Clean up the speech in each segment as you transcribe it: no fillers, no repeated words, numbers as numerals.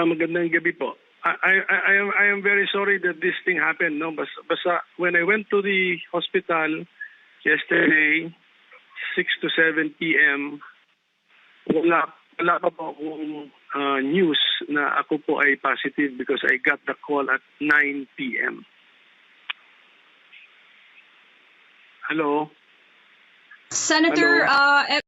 Magandang gabi po. I am very sorry that this thing happened. No, basta when I went to the hospital yesterday, 6 to 7 p.m., wala pa po akong news na ako po ay positive because I got the call at 9 p.m. Hello? Senator, Hello?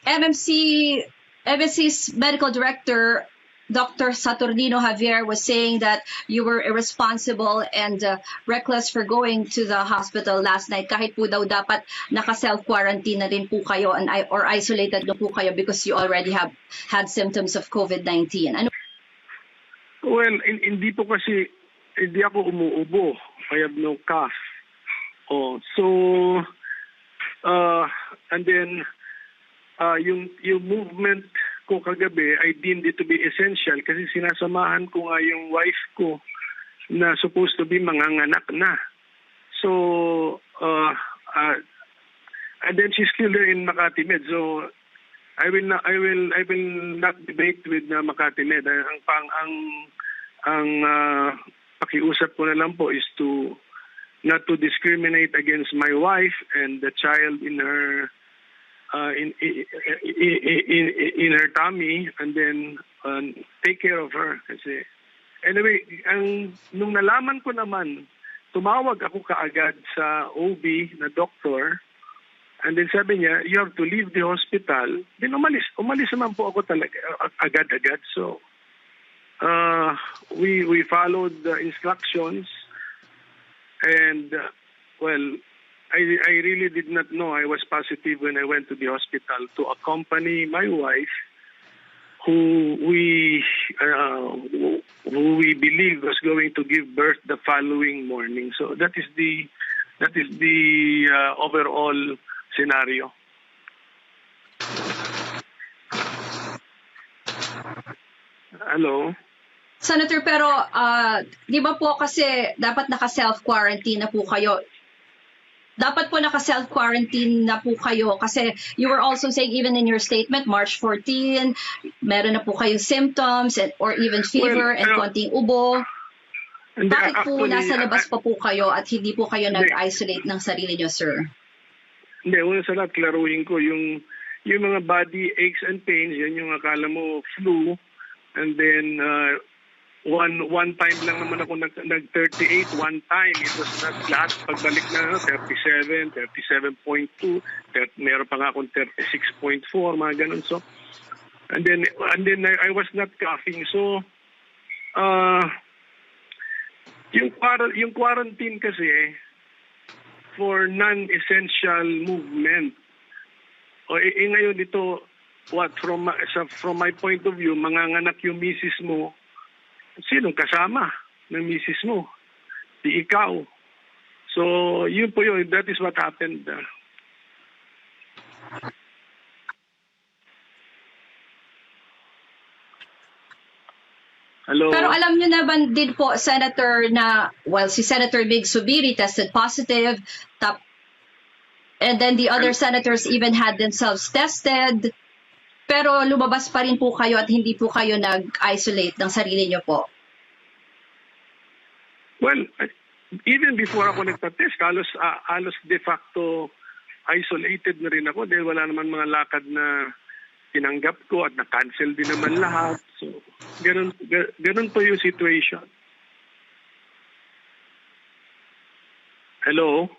MMC's medical director, Dr. Saturnino Javier, was saying that you were irresponsible and reckless for going to the hospital last night. Kahit po daw dapat naka-self-quarantine na rin po kayo or isolated na po kayo because you already have had symptoms of COVID-19. Ano? Well, hindi po kasi, hindi ako umuubo. I have no cough. And then, yung movement ko kagabi, I deemed it to be essential kasi sinasamahan ko nga yung wife ko na supposed to be manganganak na. So, and then she's still there in Makati Med. So, I will not debate with Makati Med. Ang pakiusap ko na lang po is not to discriminate against my wife and the child in her in her tummy, and then take care of her. Kasi anyway, nung nalaman ko naman, tumawag ako kaagad sa OB na doctor, and then sabi niya, you have to leave the hospital. Then umalis naman po ako talaga agad-agad. So we followed the instructions, and well, I really did not know I was positive when I went to the hospital to accompany my wife, who we believe was going to give birth the following morning. So that is the overall scenario. Hello? Senator, pero di ba po kasi dapat naka-self-quarantine na po kayo? Dapat po naka-self-quarantine na po kayo kasi you were also saying even in your statement, March 14, meron na po kayong symptoms or even fever and konting ubo. Bakit po nasa labas pa po kayo at hindi po kayo nag-isolate ng sarili nyo, sir? Hindi, una sa lahat, klaruhin ko yung mga body aches and pains, yan yung akala mo flu, and then one time lang naman ako nag-38 one time. It was not lahat. Pagbalik na 37, 37.2, meron pa nga akong 36.4, mga ganun. So, and then I was not coughing. So, yung quarantine kasi for non-essential movement. Ngayon dito, from my point of view, manganganak yung misis mo. Sinong kasama ng misis mo? Di ikaw. So, yun po yun. That is what happened. Hello? Pero alam niyo naman din po, Senator, na, well, si Senator Big Subiri tested positive, and then the other senators even had themselves tested. Pero lumabas pa rin po kayo at hindi po kayo nag-isolate ng sarili niyo po. Well, even before ako nagpa-test, halos de facto isolated na rin ako dahil wala naman mga lakad na tinanggap ko at na-cancel din naman lahat. So, ganun po yung situation. Hello?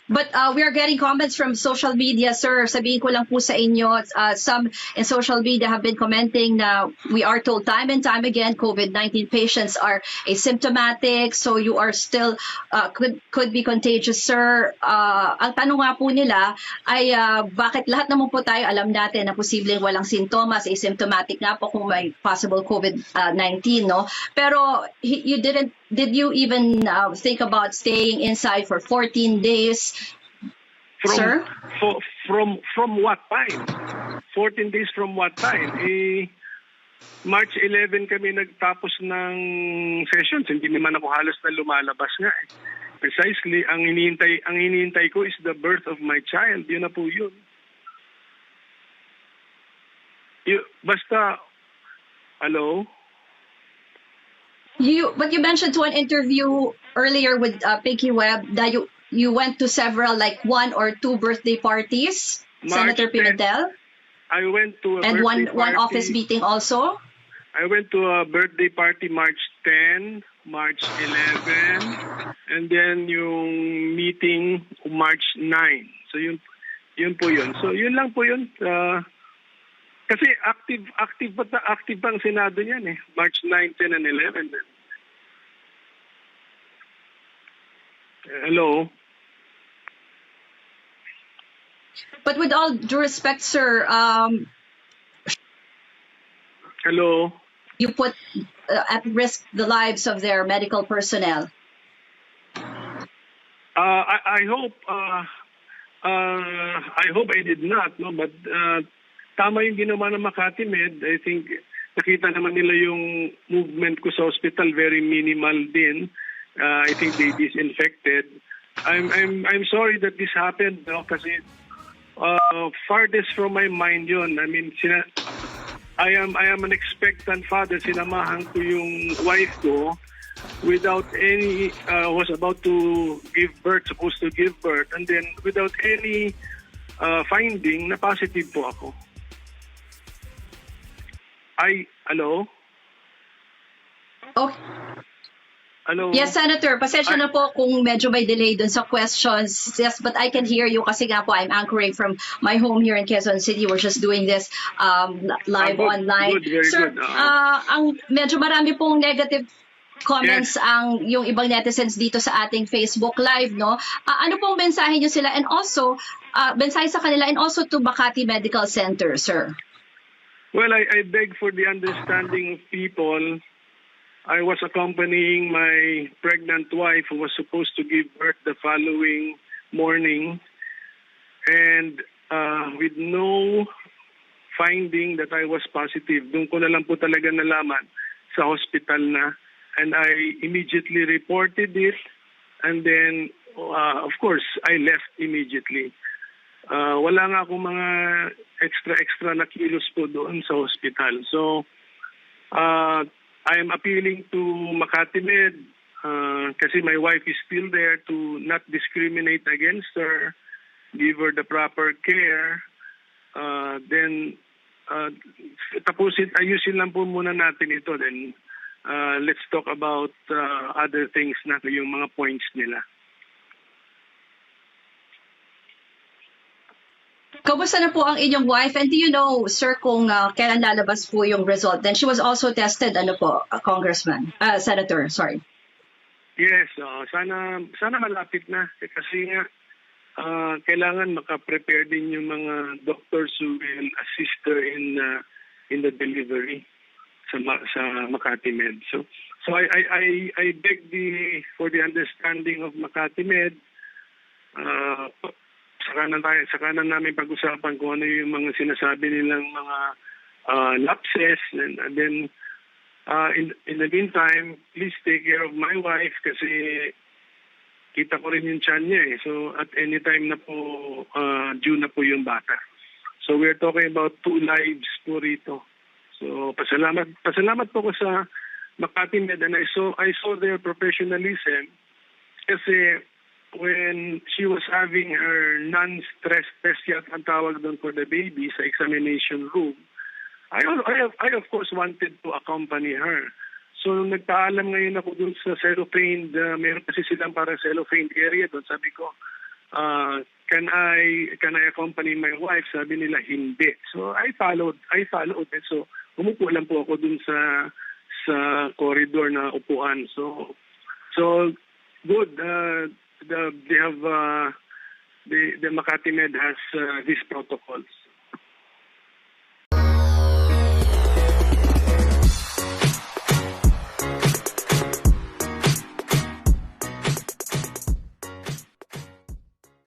But we are getting comments from social media, sir. Sabihin ko lang po sa inyo, some in social media have been commenting na we are told time and time again, COVID-19 patients are asymptomatic, so you are still, could be contagious, sir. Ang tanong nga po nila ay bakit lahat naman po tayo alam natin na posibleng walang sintomas, asymptomatic nga po kung may possible COVID-19, no? Pero did you even think about staying inside for 14 days, sir? From what time? 14 days from what time? March 11 kami nagtapos ng sessions. Hindi naman ako halos na lumalabas nga eh. Precisely, ang hinihintay ko is the birth of my child. Yun na po yun. Basta, hello? But you mentioned to an interview earlier with Pinky Webb that you went to several, like 1 or 2 birthday parties, Senator Pimentel? I went to a and birthday one office meeting also? I went to a birthday party March 10, March 11, and then yung meeting March 9. So yun po yun. So yun lang po yun. Kasi active pa ang Senado niyan eh. March 9, 10, and 11. Hello? But with all due respect, sir, hello? you put at risk the lives of their medical personnel. I hope I did not, no, but tama yung ginawa ng Makati Med. I think nakita naman nila yung movement ko sa hospital, very minimal din. I think they disinfected. I'm sorry that this happened, no, kasi farthest from my mind yun. I mean, I am an expectant father. Sinamahan ko yung wife ko without any, was about to give birth, supposed to give birth, and then without any finding na positive po ako. Hello? Oh. Hello? Yes, Senator. Pasensya na po kung medyo may delay dun sa questions. Yes, but I can hear you kasi nga po I'm anchoring from my home here in Quezon City. We're just doing this live online. Good, very Sir, good. ang medyo marami pong negative comments ang yung ibang netizens dito sa ating Facebook Live, no? Ano pong mensahe niyo sila? And also, mensahe sa kanila and also to Makati Medical Center, sir. Well, I beg for the understanding of people. I was accompanying my pregnant wife who was supposed to give birth the following morning, and with no finding that I was positive. Doon ko na lang po talaga nalaman sa hospital na, and I immediately reported it, and then of course I left immediately. Wala nga akong mga extra na kilos po doon sa hospital. So I am appealing to Makati Med kasi my wife is still there to not discriminate against her, give her the proper care. Then ayusin lang po muna natin ito. Then let's talk about other things na yung mga points nila. Kamusta na po ang inyong wife? And do you know, sir, kung kailan lalabas po yung result? Then she was also tested, Senator, sorry. Yes, sana malapit na. Kasi nga, kailangan makaprepare din yung mga doctors who will assist her in the delivery sa Makati Med. So I beg for the understanding of Makati Med. Saka na namin pag-usapan kung ano yung mga sinasabi nilang mga lapses, and then in the meantime, please take care of my wife kasi kita ko rin yung tiyan niya eh. So at any time na po due na po yung bata. So we're talking about 2 lives po rito. So pasalamat po ko sa Makati Med, and I saw their professionalism kasi when she was having her non-stress test yat ang tawag doon for the baby sa examination room, I of course wanted to accompany her. So nung nagpaalam ngayon ako doon sa cellophane, meron kasi silang parang cellophane area doon, sabi ko, can I accompany my wife? Sabi nila hindi. So I followed it. So umupo lang po ako doon sa corridor na upuan. So good. The Makati Med has these protocols.